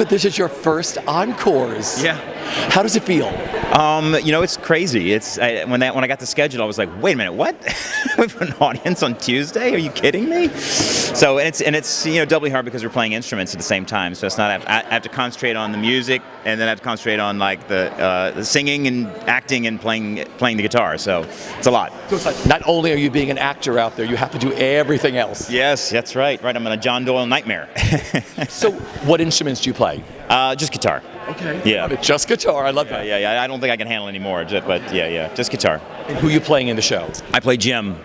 but this is your first Encores. Yeah. How does it feel? It's crazy. When I got the schedule, I was like, wait a minute, what? We have an audience on Tuesday? Are you kidding me? So it's doubly hard because we're playing instruments at the same time. So it's not I have to concentrate on the music, and then I have to concentrate on like the singing and acting and playing the guitar. So it's a lot. So it's like not only are you being an actor out there, you have to do everything else. Yes, that's right. Right, I'm in a John Doyle nightmare. So what instruments do you play? Just guitar. Okay. Yeah. Just guitar. I love that. Yeah. I don't think I can handle any more, but just guitar. And who are you playing in the show? I play Jim.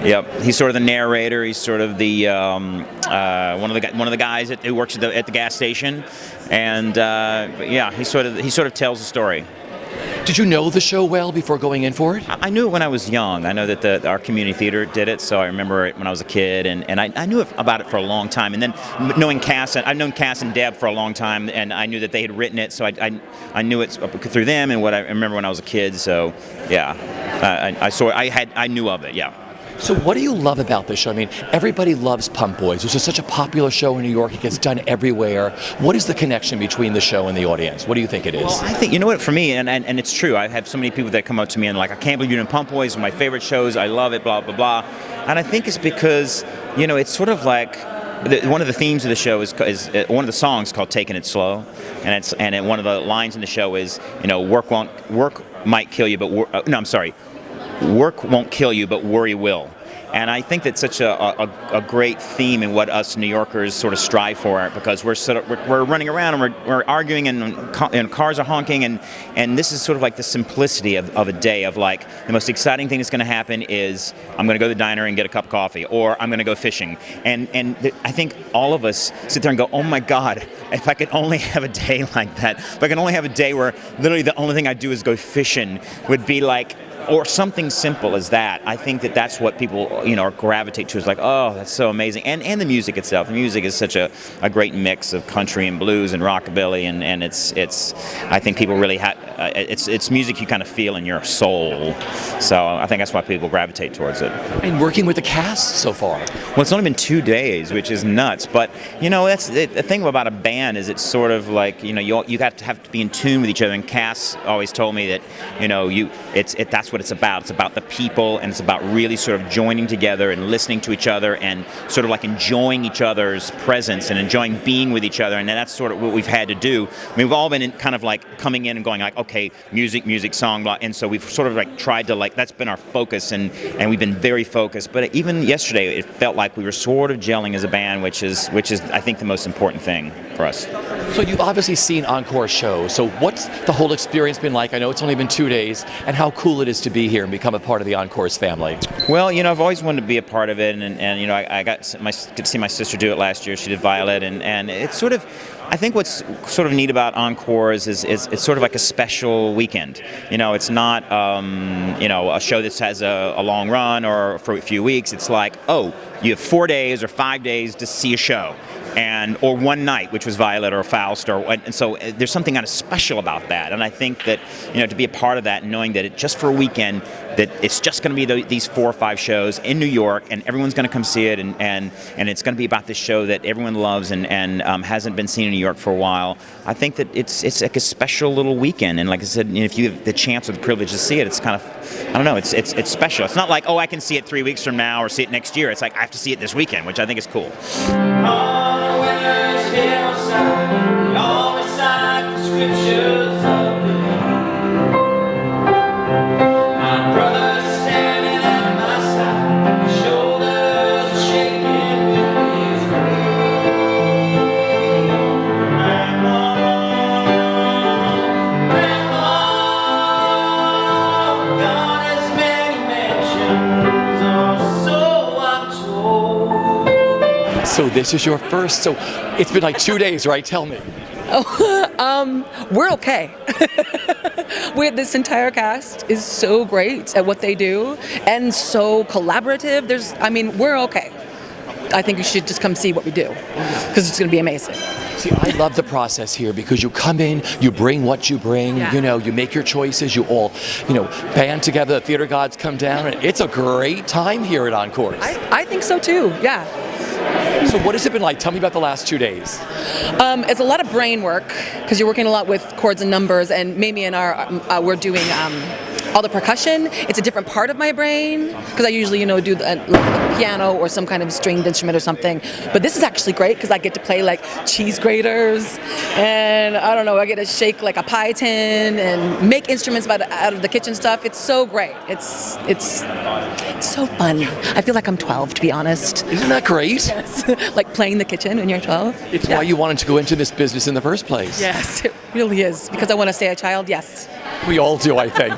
Yep, he's sort of the narrator. He's sort of the one of the guys who works at the gas station, and he sort of tells the story. Did you know the show well before going in for it? I knew it when I was young. I know that our community theater did it, so I remember it when I was a kid, and I knew about it for a long time. And then knowing Cass, I've known Cass and Deb for a long time, and I knew that they had written it, so I knew it through them and what I remember when I was a kid. So yeah, I knew of it. Yeah. So what do you love about this show? I mean, everybody loves Pump Boys. This is such a popular show in New York. It gets done everywhere. What is the connection between the show and the audience? What do you think it is? Well, I think, you know what, for me, and it's true, I have so many people that come up to me and like, I can't believe you're doing Pump Boys, one of my favorite shows, I love it, blah, blah, blah. And I think it's because, it's sort of like, one of the themes of the show is one of the songs called "Taking It Slow," and one of the lines in the show is, work might kill you, but work won't kill you, but worry will. And I think that's such a great theme in what us New Yorkers sort of strive for, because we're running around and we're arguing and cars are honking, and this is sort of like the simplicity of a day of like, the most exciting thing that's going to happen is I'm going to go to the diner and get a cup of coffee, or I'm going to go fishing. And I think all of us sit there and go, oh my God, if I could only have a day like that, if I could only have a day where literally the only thing I do is go fishing, would be like, or something simple as that. I think that's what people gravitate to, is like, oh, that's so amazing. And the music itself. The music is such a great mix of country and blues and rockabilly, and it's I think people really it's music you kind of feel in your soul. So I think that's why people gravitate towards it. And working with the cast so far. Well, it's only been 2 days, which is nuts. But that's the thing about a band, is it's sort of like you have to be in tune with each other. And Cass always told me that that's what it's about. It's about the people, and it's about really sort of joining together and listening to each other and sort of like enjoying each other's presence and enjoying being with each other. And that's sort of what we've had to do. I mean, we've all been kind of like coming in and going like, okay, music, song, blah. And so we've sort of like tried to that's been our focus, and we've been very focused. But even yesterday, it felt like we were sort of gelling as a band, which is I think the most important thing for us. So you've obviously seen Encore shows. So what's the whole experience been like? I know it's only been 2 days, and how cool it is to be here and become a part of the Encores family. Well, I've always wanted to be a part of it, and I got to see my sister do it last year. She did Violet, and it's sort of, I think what's sort of neat about Encores is it's sort of like a special weekend. It's not a show that has a long run or for a few weeks. It's like, oh, you have 4 days or 5 days to see a show. Or one night, which was Violet or Faust, and so there's something kind of special about that. And I think that to be a part of that, and knowing that just for a weekend, that it's just going to be these 4 or 5 shows in New York, and everyone's going to come see it, and it's going to be about this show that everyone loves and hasn't been seen in New York for a while. I think that it's like a special little weekend, and like I said, if you have the chance or the privilege to see it, it's kind of, I don't know, it's special. It's not like, oh, I can see it 3 weeks from now or see it next year. It's like I have to see it this weekend, which I think is cool. So this is your first, so it's been like 2 days, right? Tell me. We're okay. This entire cast is so great at what they do and so collaborative. We're okay. I think you should just come see what we do, because it's going to be amazing. See, I love the process here, because you come in, you bring what you bring, you make your choices, you all, band together, the theater gods come down, and it's a great time here at Encores. I think so too, yeah. So what has it been like? Tell me about the last 2 days. It's a lot of brain work because you're working a lot with chords and numbers, and Mamie and we're doing all the percussion. It's a different part of my brain because I usually, do like the piano or some kind of stringed instrument or something. But this is actually great because I get to play like cheese graters, and I don't know, I get to shake like a pie tin and make instruments out of the kitchen stuff. It's so great. It's so fun. I feel like I'm 12, to be honest. Isn't that great? Yes. Like playing the kitchen when you're 12. It's why you wanted to go into this business in the first place. Yes, it really is. Because I want to stay a child, yes. We all do, I think.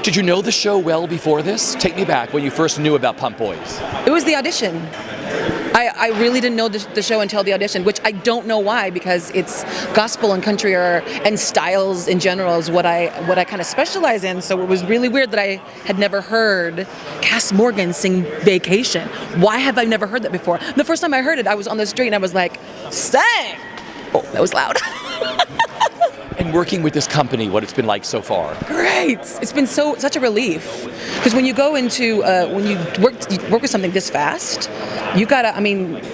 Did you know the show well before this? Take me back when you first knew about Pump Boys. It was the audition. I really didn't know the show until the audition, which I don't know why, because it's gospel and country and styles in general is what I kind of specialize in. So it was really weird that I had never heard Cass Morgan sing Vacation. Why have I never heard that before? The first time I heard it, I was on the street and I was like, sang! Oh, that was loud. And working with this company, what it's been like so far? Great. It's been such a relief. Because when you go into, when you work with something this fast, you gotta,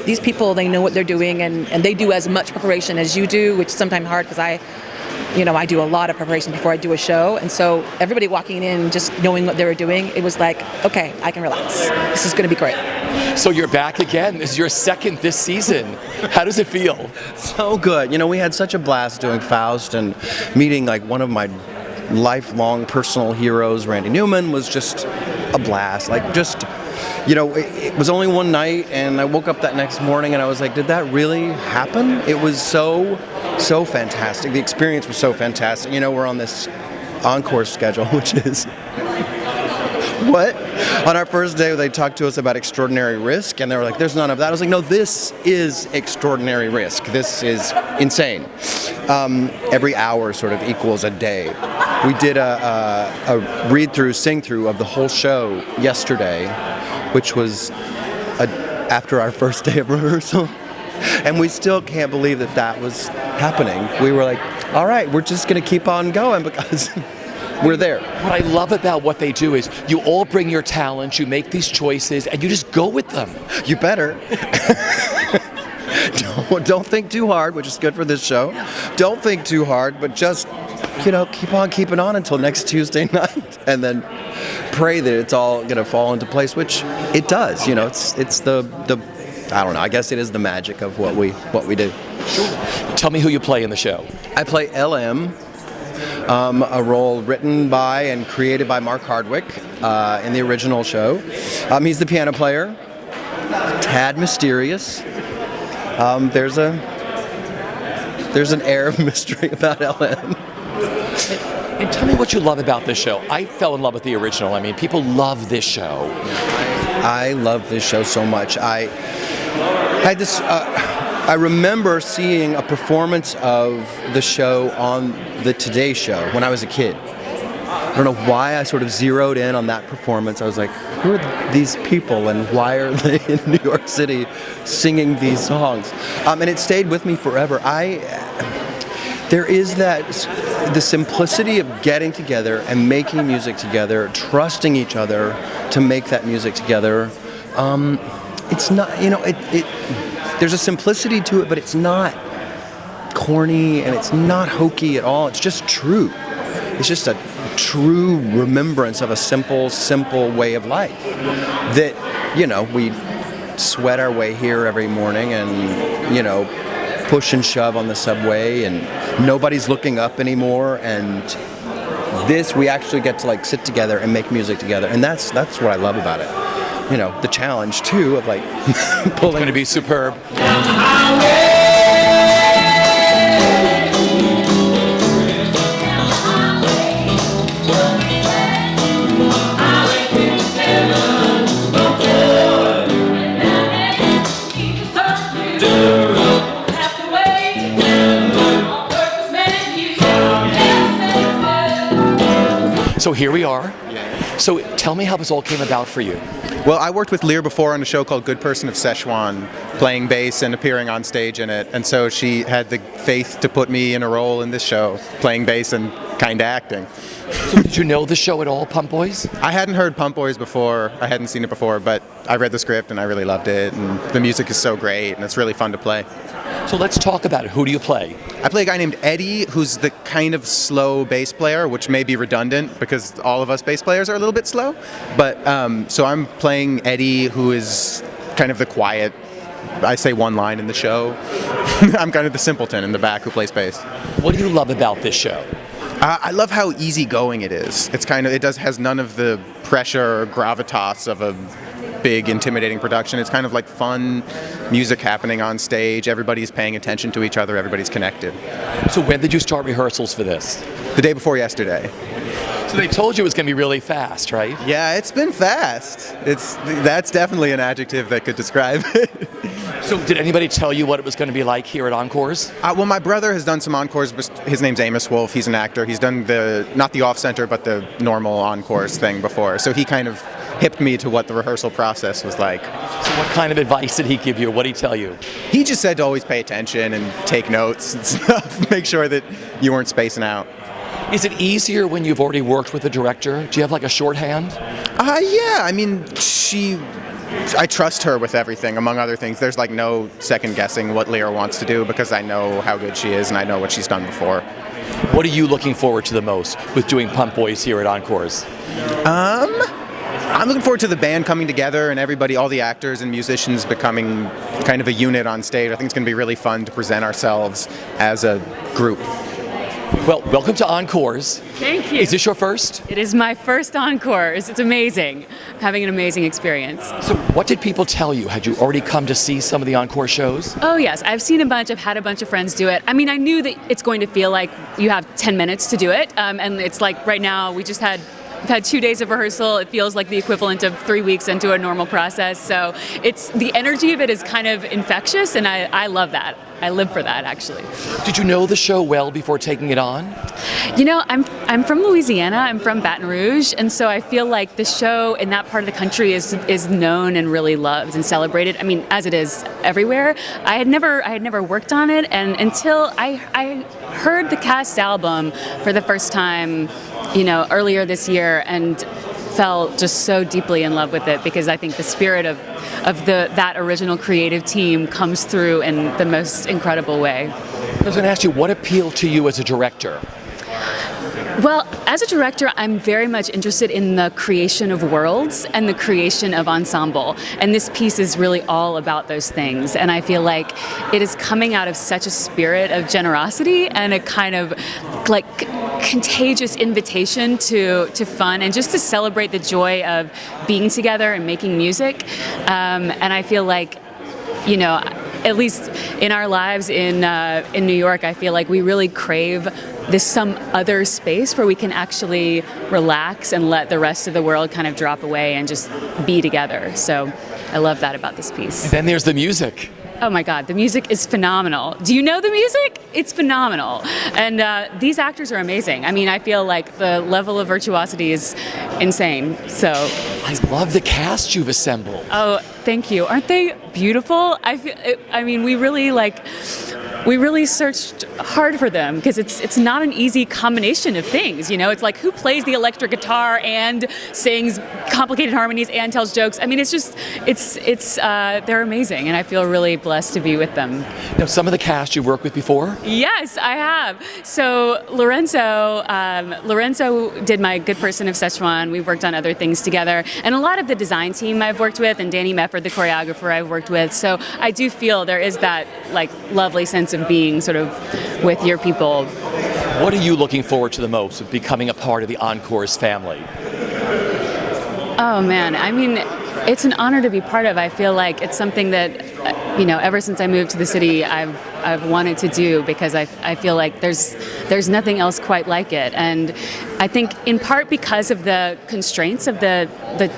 these people, they know what they're doing and they do as much preparation as you do, which is sometimes hard because I do a lot of preparation before I do a show. And so everybody walking in, just knowing what they were doing, it was like, okay, I can relax. This is gonna be great. So you're back again. This is your second this season. How does it feel? So good. We had such a blast doing Faust, and meeting like one of my lifelong personal heroes, Randy Newman, was just a blast. It was only one night, and I woke up that next morning and I was like, did that really happen? It was so fantastic. The experience was so fantastic. We're on this Encores schedule, which is what? On our first day, they talked to us about extraordinary risk, and they were like, there's none of that. I was like, no, this is extraordinary risk. This is insane. Every hour sort of equals a day. We did a read-through, sing-through of the whole show yesterday, which was after our first day of rehearsal. And we still can't believe that was happening. We were like, all right, we're just going to keep on going because we're there. What I love about what they do is you all bring your talents, you make these choices, and you just go with them. You better. Don't think too hard, which is good for this show. Don't think too hard, but just, keep on keeping on until next Tuesday night, and then pray that it's all going to fall into place, which it does. It's the I don't know. I guess it is the magic of what we do. Tell me who you play in the show. I play LM. A role written by and created by Mark Hardwick in the original show. He's the piano player, tad mysterious. There's an air of mystery about LM. And tell me what you love about this show. I fell in love with the original. People love this show. I love this show so much. I had this. I remember seeing a performance of the show on the Today Show when I was a kid. I don't know why I sort of zeroed in on that performance. I was like, who are these people and why are they in New York City singing these songs? And it stayed with me forever. There is the simplicity of getting together and making music together, trusting each other to make that music together. It's not, there's a simplicity to it, but it's not corny and it's not hokey at all. It's just true. It's just a true remembrance of a simple way of life that, we sweat our way here every morning and, push and shove on the subway and nobody's looking up anymore. And this, we actually get to sit together and make music together. And that's what I love about it. The challenge too of pulling. It's going to be superb. So here we are. So tell me how this all came about for you. Well, I worked with Lear before on a show called Good Person of Szechuan, playing bass and appearing on stage in it. And so she had the faith to put me in a role in this show, playing bass and kind of acting. So did you know the show at all, Pump Boys? I hadn't heard Pump Boys before. I hadn't seen it before, but I read the script and I really loved it. And the music is so great and it's really fun to play. So let's talk about it. Who do you play? I play a guy named Eddie, who's the kind of slow bass player, which may be redundant because all of us bass players are a little bit slow. But so I'm playing Eddie, who is kind of the quiet, I say one line in the show. I'm kind of the simpleton in the back who plays bass. What do you love about this show? I love how easygoing it is. It's kind of, has none of the pressure or gravitas of a big, intimidating production. It's kind of like fun music happening on stage. Everybody's paying attention to each other. Everybody's connected. So when did you start rehearsals for this? The day before yesterday. So they told you it was going to be really fast, right? Yeah, it's been fast. That's definitely an adjective that could describe it. So did anybody tell you what it was going to be like here at Encores? Well, my brother has done some encores. His name's Amos Wolff. He's an actor. He's done not the off-center, but the normal encores thing before. So he kind of hipped me to what the rehearsal process was like. So what kind of advice did he give you? What did he tell you? He just said to always pay attention and take notes and stuff. Make sure that you weren't spacing out. Is it easier when you've already worked with a director? Do you have like a shorthand? Yeah. I mean, I trust her with everything, among other things. There's like no second guessing what Lear wants to do because I know how good she is and I know what she's done before. What are you looking forward to the most with doing Pump Boys here at Encores? I'm looking forward to the band coming together and everybody, all the actors and musicians becoming kind of a unit on stage. I think it's going to be really fun to present ourselves as a group. Well, welcome to Encores. Thank you. Is this your first? It is my first Encores. It's amazing. I'm having an amazing experience. So what did people tell you? Had you already come to see some of the Encore shows? Oh yes, I've seen a bunch. I've had a bunch of friends do it. I mean, I knew that it's going to feel like you have 10 minutes to do it. And it's like right now we've had 2 days of rehearsal. It feels like the equivalent of 3 weeks into a normal process. So the energy of it is kind of infectious, and I love that. I live for that, actually. Did you know the show well before taking it on? You know, I'm from Louisiana. I'm from Baton Rouge, and so I feel like the show in that part of the country is known and really loved and celebrated. I mean, as it is everywhere. I had never worked on it, and until I heard the cast album for the first time, you know, earlier this year, and fell just so deeply in love with it because I think the spirit of that original creative team comes through in the most incredible way. I was going to ask you, what appealed to you as a director? Well, as a director, I'm very much interested in the creation of worlds and the creation of ensemble. And this piece is really all about those things. And I feel like it is coming out of such a spirit of generosity and a kind of like contagious invitation to fun and just to celebrate the joy of being together and making music. And I feel like, you know, at least in our lives in New York, I feel like we really crave some other space where we can actually relax and let the rest of the world kind of drop away and just be together. So I love that about this piece. And then there's the music. Oh my God, the music is phenomenal. Do you know the music? It's phenomenal. And these actors are amazing. I mean, I feel like the level of virtuosity is insane. So I love the cast you've assembled. Oh, thank you. Aren't they beautiful? I mean, we really searched hard for them because it's not an easy combination of things, you know? It's like, who plays the electric guitar and sings complicated harmonies and tells jokes? I mean, they're amazing, and I feel really blessed to be with them. Now, some of the cast you've worked with before? Yes, I have. So Lorenzo did my Good Person of Szechuan. We've worked on other things together, and a lot of the design team I've worked with, and Danny Mefford, the choreographer, I've worked with. So I do feel there is that like lovely sense of being sort of with your people. What are you looking forward to the most of becoming a part of the Encores family? Oh man, I mean, it's an honor to be part of. I feel like it's something that, you know, ever since I moved to the city, I've wanted to do because I feel like there's nothing else quite like it. And I think in part because of the constraints of the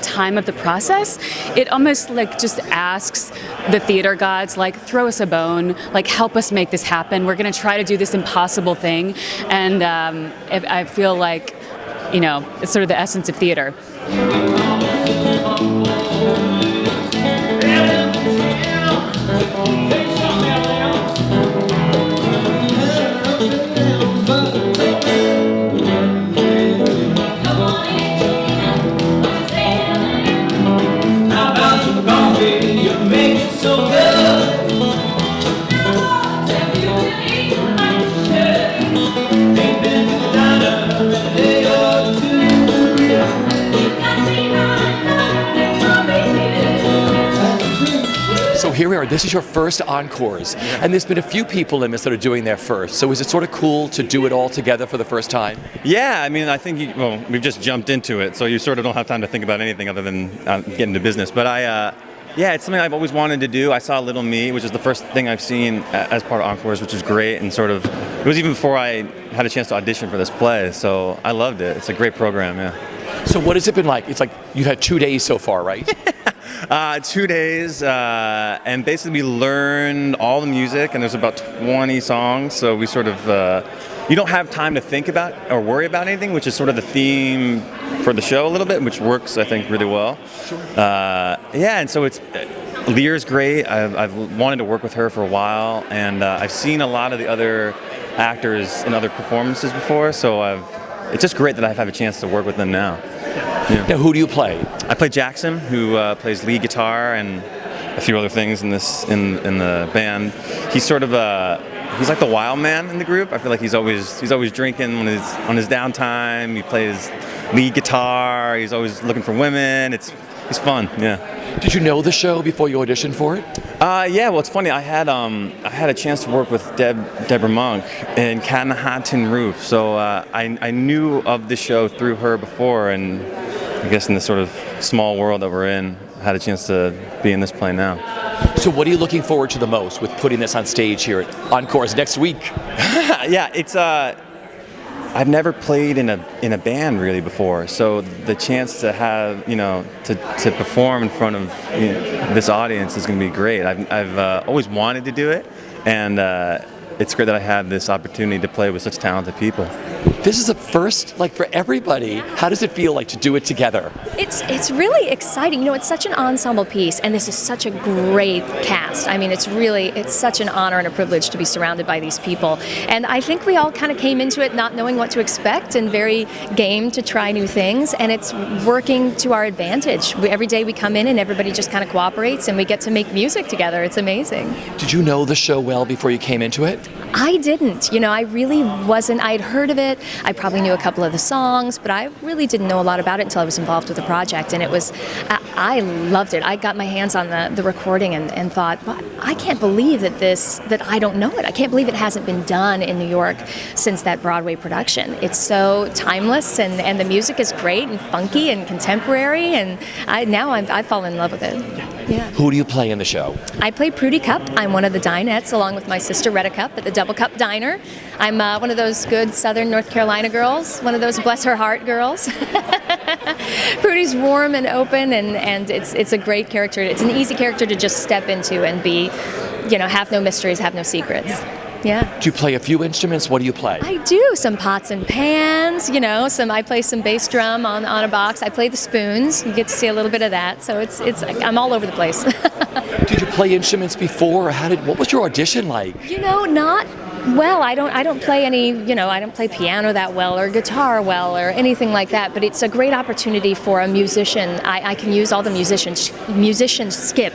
time of the process, it almost like just asks the theater gods, like, throw us a bone, like, help us make this happen. We're going to try to do this impossible thing. And I feel like, you know, it's sort of the essence of theater. here we are. This is your first Encores, and there's been a few people in this that are doing their first. So is it sort of cool to do it all together for the first time? Yeah, I mean, I think we've just jumped into it, so you sort of don't have time to think about anything other than getting to business. But yeah, it's something I've always wanted to do. I saw Little Me, which is the first thing I've seen as part of Encores, which is great, and sort of it was even before I had a chance to audition for this play. So I loved it. It's a great program. Yeah. So what has it been like? It's like you've had 2 days so far, right? 2 days, and basically we learned all the music, and there's about 20 songs, so we sort of, you don't have time to think about or worry about anything, which is sort of the theme for the show a little bit, which works, I think, really well. Sure. Yeah, and so it's, Lear's great. I've wanted to work with her for a while, and I've seen a lot of the other actors in other performances before, so it's just great that I have a chance to work with them now. Yeah. Now, who do you play? I play Jackson, who plays lead guitar and a few other things in the band. He's sort of he's like the wild man in the group. I feel like he's always drinking on his downtime. He plays lead guitar. He's always looking for women. He's fun. Yeah. Did you know the show before you auditioned for it? Yeah. Well, it's funny. I had a chance to work with Deborah Monk in Cat in the Hot Tin Roof, so I knew of the show through her before, and I guess in this sort of small world that we're in, I had a chance to be in this play now. So what are you looking forward to the most with putting this on stage here at Encores next week? Yeah, it's I've never played in a band really before, so the chance to have to perform in front of this audience is going to be great. I've always wanted to do it, and it's great that I have this opportunity to play with such talented people. This is a first, like, for everybody. How does it feel like to do it together? It's really exciting. It's such an ensemble piece, and this is such a great cast. I mean, it's such an honor and a privilege to be surrounded by these people. And I think we all kind of came into it not knowing what to expect and very game to try new things, and it's working to our advantage. Every day we come in and everybody just kind of cooperates, and we get to make music together. It's amazing. Did you know the show well before you came into it? I didn't. I really wasn't. I'd heard of it. I probably knew a couple of the songs, but I really didn't know a lot about it until I was involved with the project. And I loved it. I got my hands on the recording and thought, well, I can't believe that I don't know it. I can't believe it hasn't been done in New York since that Broadway production. It's so timeless, and the music is great and funky and contemporary, and I've fallen in love with it. Yeah. Who do you play in the show? I play Prudy Cup. I'm one of the Dinettes, along with my sister Retta Cup at the Double Cup Diner. I'm one of those good Southern North Carolina girls, one of those bless her heart girls. Prudy's warm and open, and it's a great character. It's an easy character to just step into and be, have no mysteries, have no secrets. Yeah. Do you play a few instruments? What do you play? I do some pots and pans. I play some bass drum on a box. I play the spoons. You get to see a little bit of that. So I'm all over the place. Did you play instruments before, or what was your audition like? Not well. I don't play any. I don't play piano that well, or guitar well, or anything like that. But it's a great opportunity for a musician. I can use all the musicianship.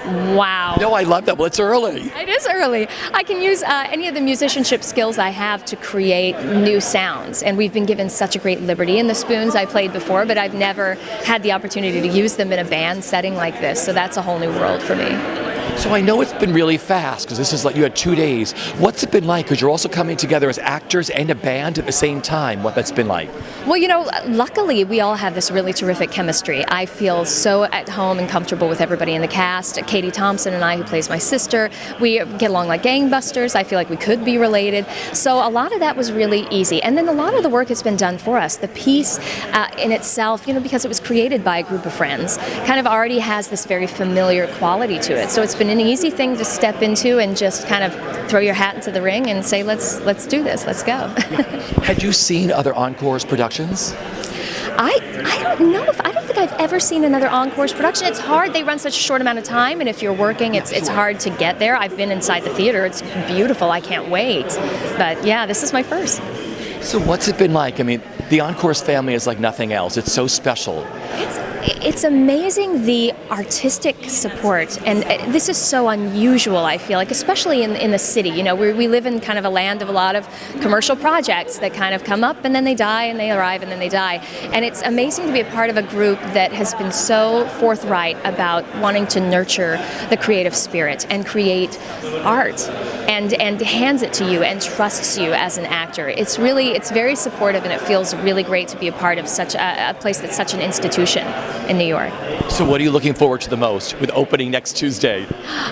Wow. No, I love that. Well, it's early. It is early. I can use any of the musicianship skills I have to create new sounds, and we've been given such a great liberty. In the spoons I played before, but I've never had the opportunity to use them in a band setting like this, so that's a whole new world for me. So I know it's been really fast, because this is like you had 2 days. What's it been like? Because you're also coming together as actors and a band at the same time. What that's been like? Well, luckily we all have this really terrific chemistry. I feel so at home and comfortable with everybody in the cast. Katie Thompson and I, who plays my sister, we get along like gangbusters. I feel like we could be related. So a lot of that was really easy. And then a lot of the work has been done for us. The piece in itself, because it was created by a group of friends, kind of already has this very familiar quality to it. So it's been an easy thing to step into and just kind of throw your hat into the ring and say, let's do this, let's go. Had you seen other Encores productions? I don't think I've ever seen another Encores production. It's hard. They run such a short amount of time, and if you're working, it's hard to get there. I've been inside the theater. It's beautiful. I can't wait. But yeah, this is my first. So what's it been like? I mean, the Encores family is like nothing else. It's so special. it's amazing the artistic support, and this is so unusual, I feel like, especially in the city. You know, we live in kind of a land of a lot of commercial projects that kind of come up and then they die and they arrive and then they die. And it's amazing to be a part of a group that has been so forthright about wanting to nurture the creative spirit and create art and hands it to you and trusts you as an actor. It's very supportive, and it feels really great to be a part of such a place that's such an institution in New York. So what are you looking forward to the most with opening next Tuesday?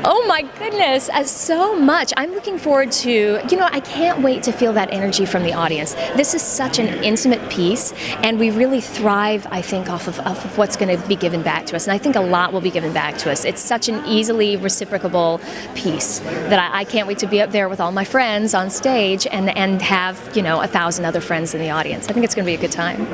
Oh my goodness, so much. I'm looking forward to, I can't wait to feel that energy from the audience. This is such an intimate piece, and we really thrive, I think, off of what's going to be given back to us. And I think a lot will be given back to us. It's such an easily reciprocable piece that I can't wait to be up there with all my friends on stage and have, 1,000 other friends in the audience. I think it's going to be a good time.